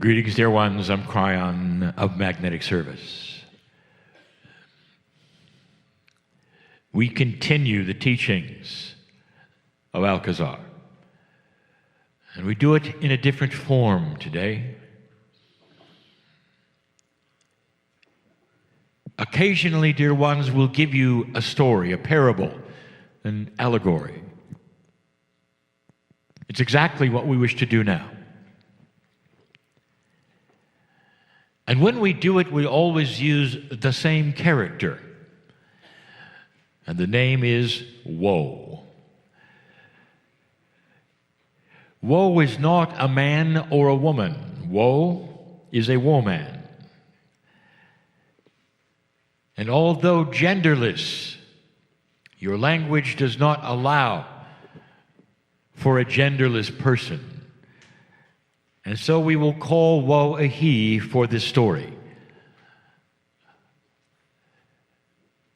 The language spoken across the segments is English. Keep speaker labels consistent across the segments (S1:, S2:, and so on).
S1: Greetings, dear ones. I'm Kryon of Magnetic Service. We continue the teachings of Alcazar, and we do it in a different form today. Occasionally, dear ones, we'll give you a story, a parable, an allegory. It's exactly what we wish to do now. And when we do it, we always use the same character. And the name is woe. Woe is not a man or a woman. Woe is a woman. And although genderless, your language does not allow for a genderless person. And so we will call woe a he for this story.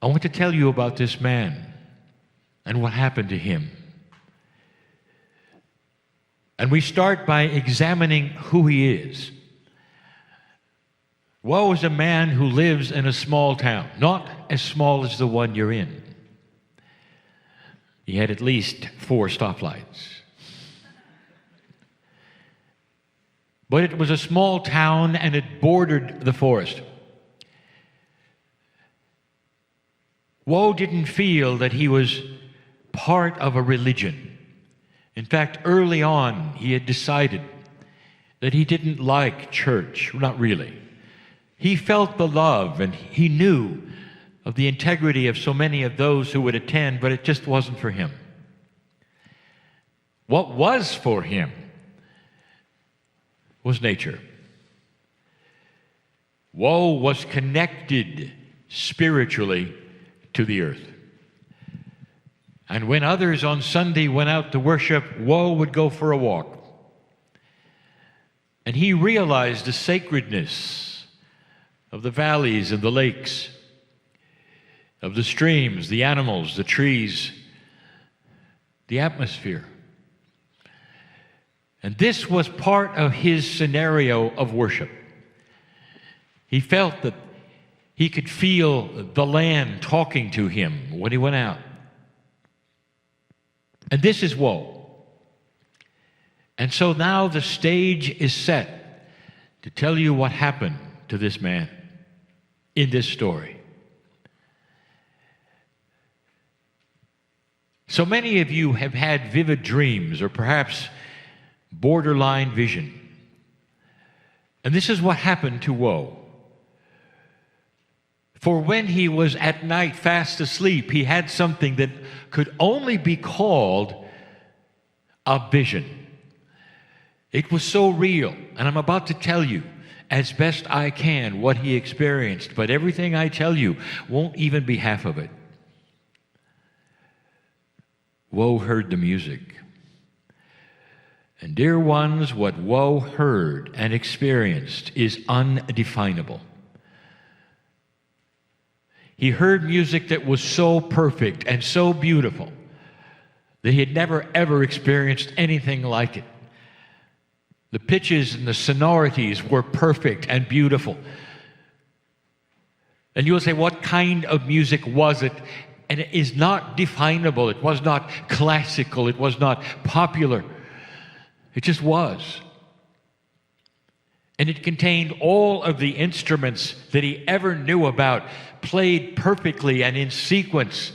S1: I want to tell you about this man and what happened to him. And we start by examining who he is. Woe is a man who lives in a small town, not as small as the one you're in. He had at least 4 stoplights. But it was a small town and it bordered the forest. Woe didn't feel that he was part of a religion. In fact, early on, he had decided that he didn't like church, not really. He felt the love and he knew of the integrity of so many of those who would attend, but it just wasn't for him. What was for him was nature. Woe was connected spiritually to the earth. And when others on Sunday went out to worship, Woe would go for a walk. And he realized the sacredness of the valleys and the lakes, of the streams, the animals, the trees, the atmosphere. And this was part of his scenario of worship. He felt that he could feel the land talking to him when he went out. And this is woe. And so now the stage is set to tell you what happened to this man in this story. So many of you have had vivid dreams or perhaps borderline vision. And this is what happened to Woe. For when he was at night fast asleep, he had something that could only be called a vision. It was so real, and I'm about to tell you as best I can what he experienced, but everything I tell you won't even be half of it. Woe heard the music. And dear ones, what Woe heard and experienced is undefinable. He heard music that was so perfect and so beautiful that he had never ever experienced anything like it. The pitches and the sonorities were perfect and beautiful. And you'll say, what kind of music was it? And it is not definable. It was not classical. It was not popular. It just was. And it contained all of the instruments that he ever knew about, played perfectly and in sequence.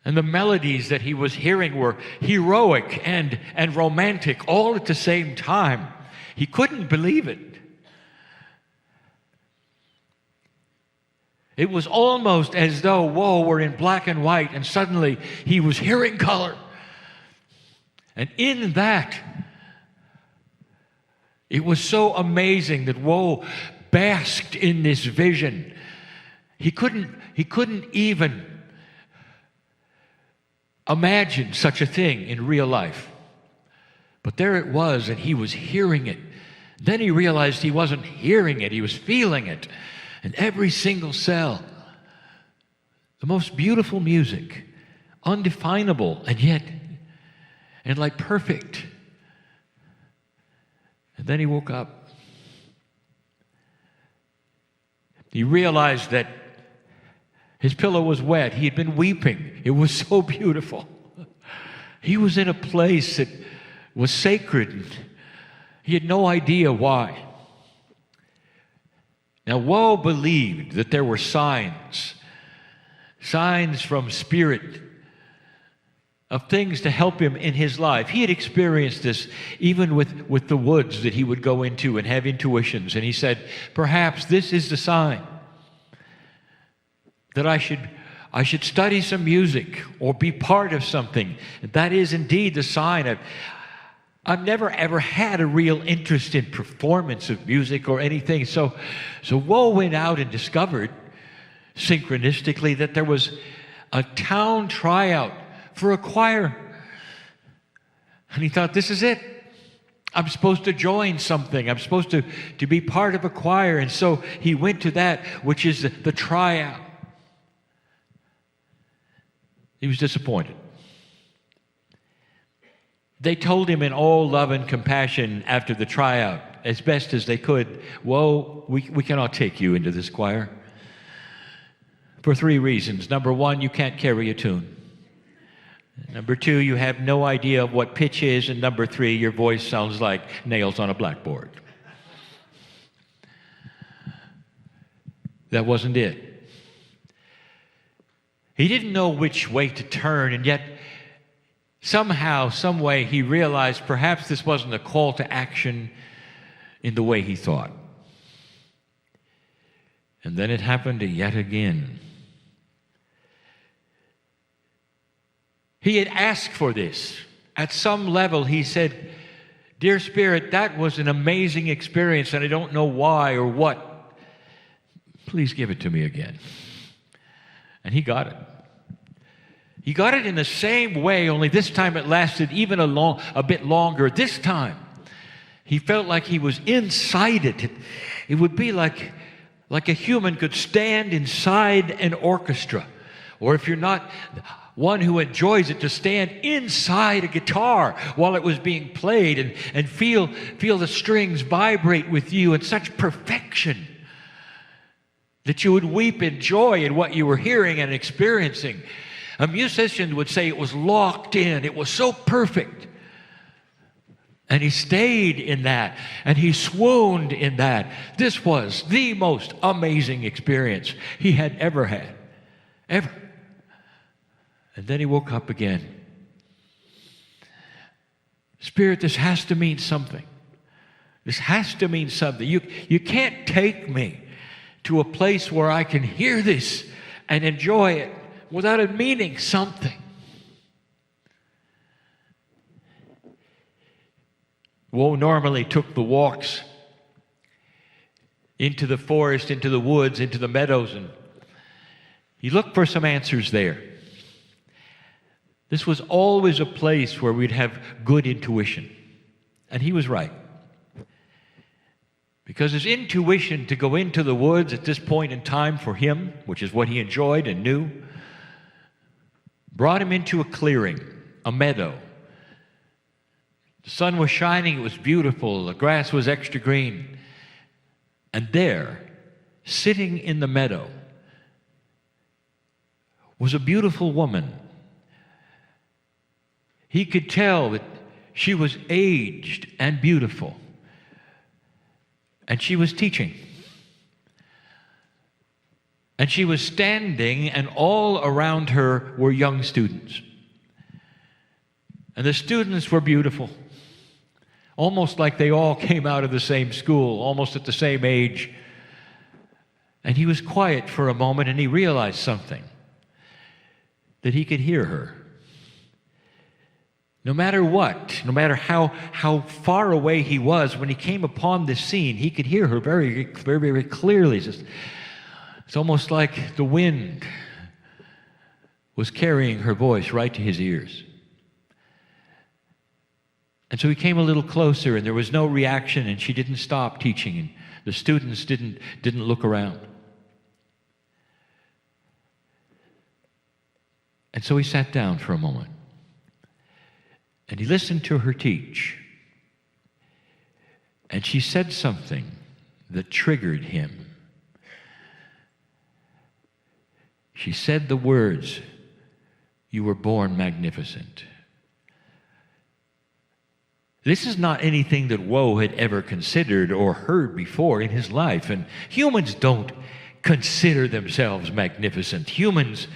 S1: And the melodies that he was hearing were heroic and romantic all at the same time. He couldn't believe it. It was almost as though Woe were in black and white and suddenly he was hearing color. And in that, it was so amazing that Woe basked in this vision. He couldn't even imagine such a thing in real life. But there it was, and he was hearing it. Then he realized he wasn't hearing it, he was feeling it. And every single cell, the most beautiful music, undefinable, and yet, and like perfect. And Then he woke up. He realized that his pillow was wet. He had been weeping. It was so beautiful. He was in a place that was sacred. He had no idea why. Now, Woe believed that there were signs from Spirit of things to help him in his life. He had experienced this even with the woods that he would go into and have intuitions. And he said, perhaps this is the sign that I should study some music or be part of something. That is indeed the sign. I've never ever had a real interest in performance of music or anything. So Woe went out and discovered synchronistically that there was a town tryout for a choir. And he thought, this is it. I'm supposed to join something. I'm supposed to be part of a choir. And so he went to that, which is the tryout. He was disappointed. They told him in all love and compassion after the tryout, as best as they could, Woe, we cannot take you into this choir. For 3 reasons. Number 1, you can't carry a tune. Number 2, you have no idea of what pitch is. And number 3, your voice sounds like nails on a blackboard. That wasn't it. He didn't know which way to turn, and yet somehow, some way, he realized perhaps this wasn't a call to action in the way he thought. And then it happened yet again. He had asked for this. At some level, he said, Dear Spirit, that was an amazing experience, and I don't know why or what. Please give it to me again. And he got it. He got it in the same way, only this time it lasted even a bit longer. This time, he felt like he was inside it. It would be like a human could stand inside an orchestra. Or if you're not one who enjoys it, to stand inside a guitar while it was being played and feel the strings vibrate with you in such perfection that you would weep in joy in what you were hearing and experiencing. A musician would say it was locked in. It was so perfect. And he stayed in that, and he swooned in that. This was the most amazing experience he had ever had. Ever. And then he woke up again. Spirit, this has to mean something. This has to mean something. You can't take me to a place where I can hear this and enjoy it without it meaning something. Woe normally took the walks into the forest, into the woods, into the meadows, and he looked for some answers there. This was always a place where we'd have good intuition. And he was right. Because his intuition to go into the woods at this point in time for him, which is what he enjoyed and knew, brought him into a clearing, a meadow. The sun was shining, it was beautiful, the grass was extra green. And there, sitting in the meadow, was a beautiful woman. He could tell that she was aged and beautiful. And she was teaching. And she was standing, and all around her were young students. And the students were beautiful. Almost like they all came out of the same school, almost at the same age. And he was quiet for a moment, and he realized something. That he could hear her. No matter what, no matter how far away he was, when he came upon this scene, he could hear her very, very, very clearly. It's almost like the wind was carrying her voice right to his ears. And so he came a little closer, and there was no reaction, and she didn't stop teaching, and the students didn't look around. And so he sat down for a moment. And he listened to her teach. And she said something that triggered him. She said the words, "You were born magnificent." This is not anything that Woe had ever considered or heard before in his life. And humans don't consider themselves magnificent. Humans,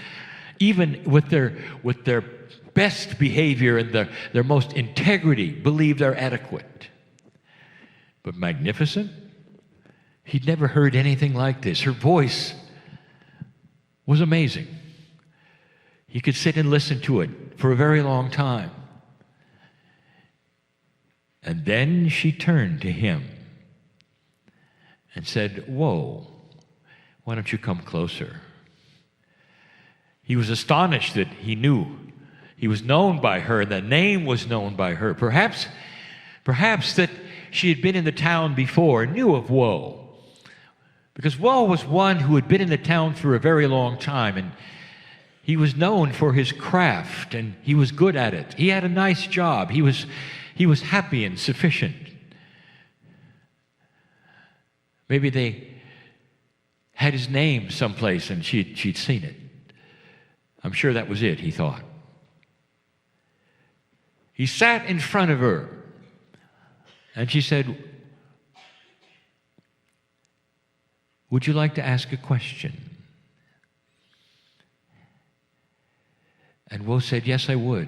S1: even with their best behavior and their most integrity, believe they're adequate. But magnificent? He'd never heard anything like this. Her voice was amazing. He could sit and listen to it for a very long time. And then she turned to him and said, "Whoa, why don't you come closer?" He was astonished that he knew. He was known by her. The name was known by her. Perhaps that she had been in the town before and knew of Woe. Because Woe was one who had been in the town for a very long time, and he was known for his craft, and he was good at it. He had a nice job. He was happy and sufficient. Maybe they had his name someplace and she'd seen it. I'm sure that was it, he thought. He sat in front of her, and she said, "Would you like to ask a question?" And Woe said, "Yes, I would."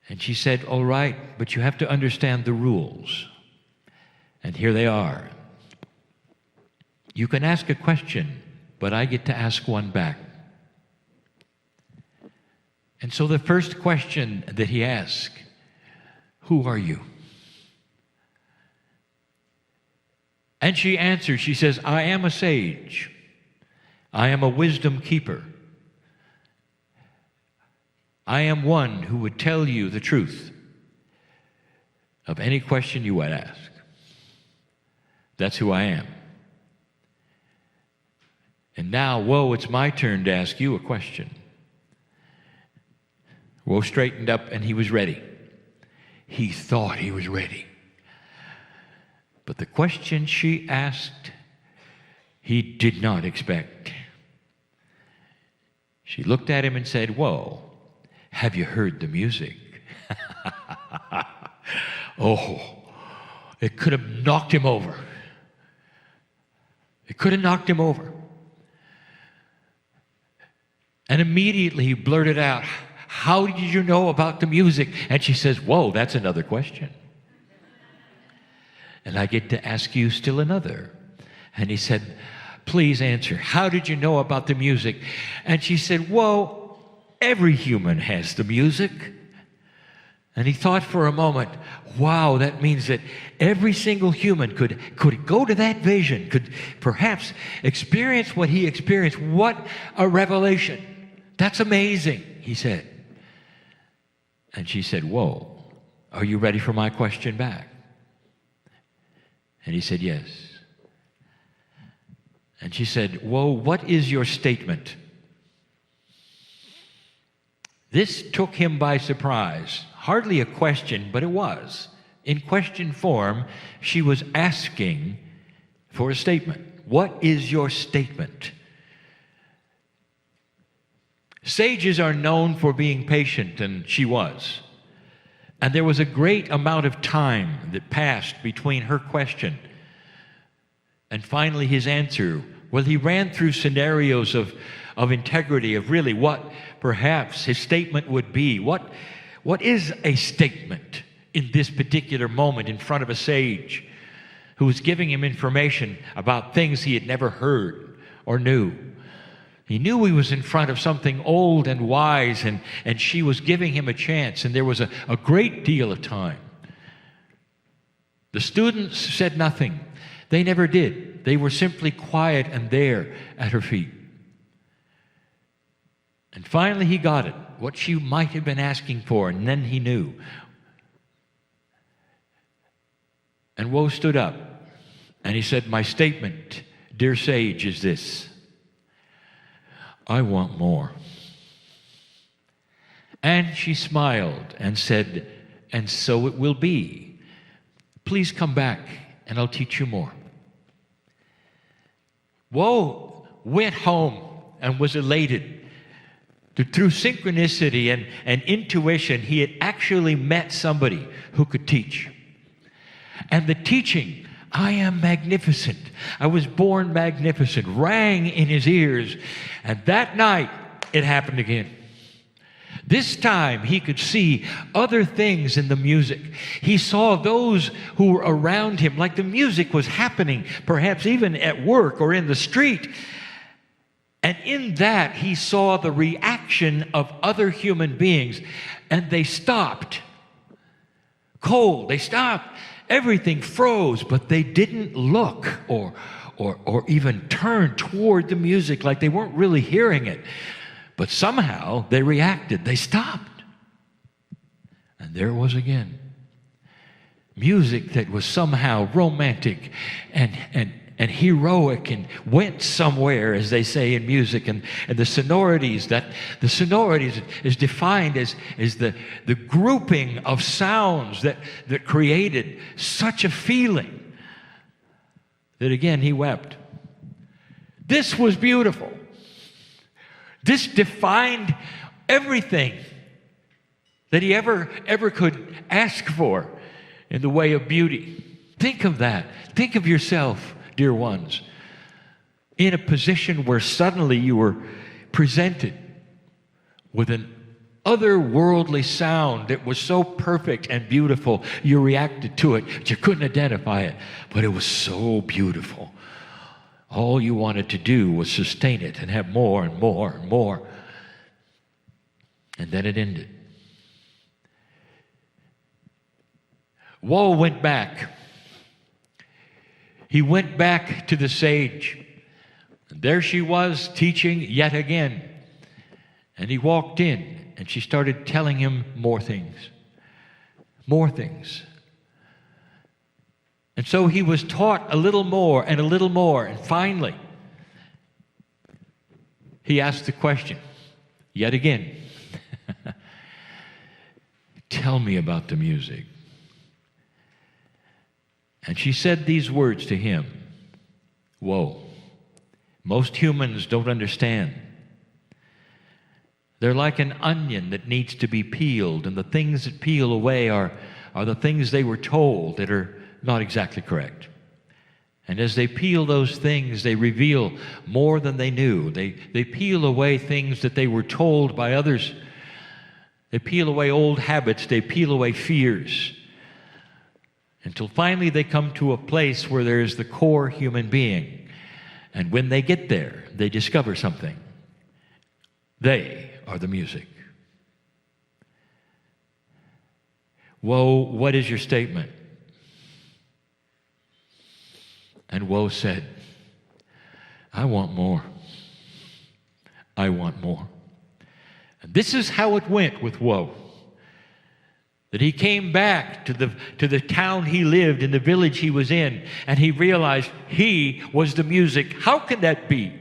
S1: And she said, "All right, but you have to understand the rules." And here they are. You can ask a question, but I get to ask one back. And so the first question that he asked, "Who are you?" And she answers, she says, "I am a sage. I am a wisdom keeper. I am one who would tell you the truth of any question you would ask. That's who I am. And now, Woe, it's my turn to ask you a question." Woe straightened up and he was ready. He thought he was ready. But the question she asked, he did not expect. She looked at him and said, "Woe, have you heard the music?" Oh, it could have knocked him over. It could have knocked him over. And immediately he blurted out, "How did you know about the music?" And she says, "Whoa, that's another question. And I get to ask you still another." And he said, "Please answer. How did you know about the music?" And she said, "Whoa, every human has the music." And he thought for a moment, wow, that means that every single human could go to that vision, could perhaps experience what he experienced. What a revelation. That's amazing, he said. And she said, "Whoa, are you ready for my question back?" And he said, "Yes." And she said, "Whoa, what is your statement?" This took him by surprise. Hardly a question, but it was. In question form, she was asking for a statement. What is your statement? Sages are known for being patient, and she was. And there was a great amount of time that passed between her question and finally his answer. Well, he ran through scenarios of integrity, of really what perhaps his statement would be. What is a statement in this particular moment in front of a sage who was giving him information about things he had never heard or knew? He knew he was in front of something old and wise, and she was giving him a chance, and there was a great deal of time. The students said nothing. They never did. They were simply quiet and there at her feet. And finally he got it, what she might have been asking for, and then he knew. And Woe stood up, and he said, "My statement, dear sage, is this. I want more." And she smiled and said, "And so it will be. please come back and I'll teach you more. Woe went home and was elated. Through synchronicity and intuition, he had actually met somebody who could teach. And the teaching, I am magnificent, I was born magnificent, rang in his ears. And that night, it happened again. This time, he could see other things in the music. He saw those who were around him, like the music was happening, perhaps even at work or in the street. And in that, he saw the reaction of other human beings, and they stopped. Cold, they stopped. Everything froze, but they didn't look or even turn toward the music, like they weren't really hearing it. But somehow they reacted. They stopped. And there it was again. Music that was somehow romantic and heroic and went somewhere, as they say in music. And the sonorities is defined as the grouping of sounds that created such a feeling that again he wept. This was beautiful. This defined everything that he ever could ask for in the way of beauty. Think of that. Think of yourself, dear ones, in a position where suddenly you were presented with an otherworldly sound that was so perfect and beautiful, you reacted to it, but you couldn't identify it, but it was so beautiful. All you wanted to do was sustain it and have more and more and more. And then it ended. Woe went back. He went back to the sage. And there she was teaching yet again. And he walked in and she started telling him more things. More things. And so he was taught a little more and a little more. And finally, he asked the question, yet again, tell me about the music. And she said these words to him, woe, most humans don't understand. They're like an onion that needs to be peeled, and the things that peel away are the things they were told that are not exactly correct. And as they peel those things, they reveal more than they knew. They peel away things that they were told by others. They peel away old habits. They peel away fears. Until finally they come to a place where there is the core human being. And when they get there, they discover something. They are the music. Woe, what is your statement? And woe said, I want more. I want more. And this is how it went with woe. That he came back to the town he lived, in the village he was in, and he realized he was the music. How can that be?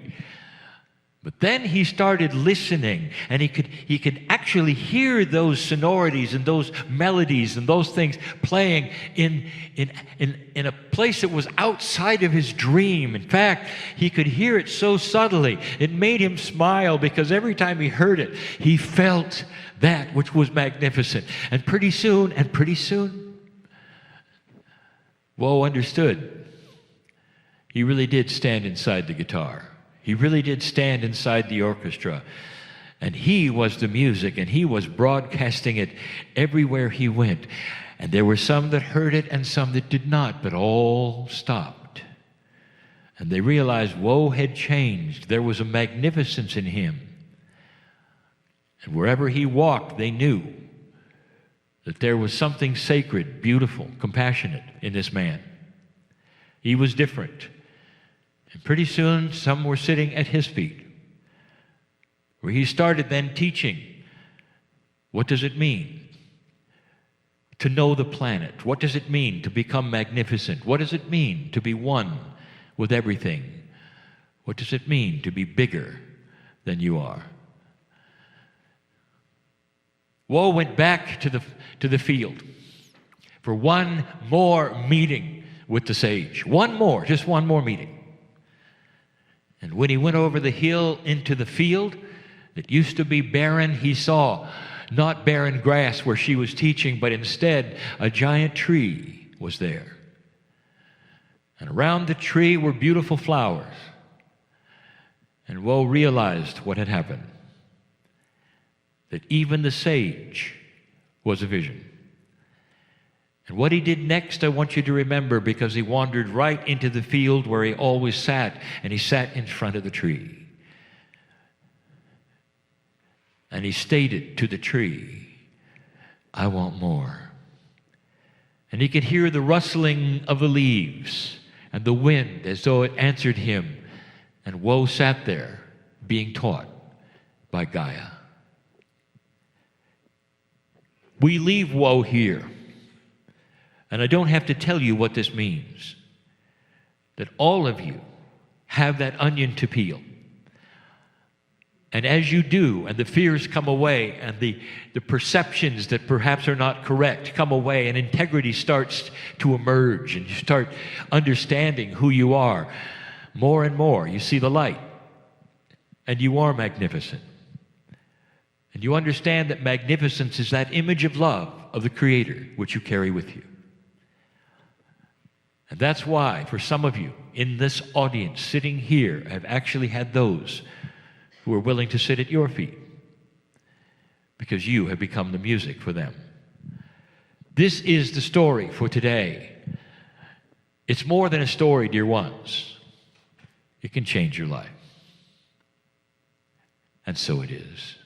S1: But then he started listening, and he could actually hear those sonorities and those melodies and those things playing in a place that was outside of his dream. In fact, he could hear it so subtly, it made him smile, because every time he heard it, he felt that which was magnificent. And pretty soon, Woe understood. He really did stand inside the guitar. He really did stand inside the orchestra. And he was the music, and he was broadcasting it everywhere he went. And there were some that heard it and some that did not, but all stopped. And they realized Woe had changed. There was a magnificence in him. And wherever he walked, they knew that there was something sacred, beautiful, compassionate in this man. He was different. And pretty soon, some were sitting at his feet, where he started then teaching. What does it mean to know the planet? What does it mean to become magnificent? What does it mean to be one with everything? What does it mean to be bigger than you are? Woe went back to the field, for one more meeting with the sage. One more, just one more meeting. And when he went over the hill into the field that used to be barren, he saw not barren grass where she was teaching, but instead a giant tree was there. And around the tree were beautiful flowers. And Woe realized what had happened, that even the sage was a vision. And what he did next, I want you to remember, because he wandered right into the field where he always sat, and he sat in front of the tree. And he stated to the tree, I want more. And he could hear the rustling of the leaves and the wind as though it answered him. And Woe sat there being taught by Gaia. We leave Woe here. And I don't have to tell you what this means. That all of you have that onion to peel. And as you do, and the fears come away, and the perceptions that perhaps are not correct come away, and integrity starts to emerge, and you start understanding who you are, more and more you see the light, and you are magnificent. And you understand that magnificence is that image of love of the Creator which you carry with you. And that's why, for some of you in this audience sitting here, I've actually had those who are willing to sit at your feet because you have become the music for them. This is the story for today. It's more than a story, dear ones. It can change your life. And so it is.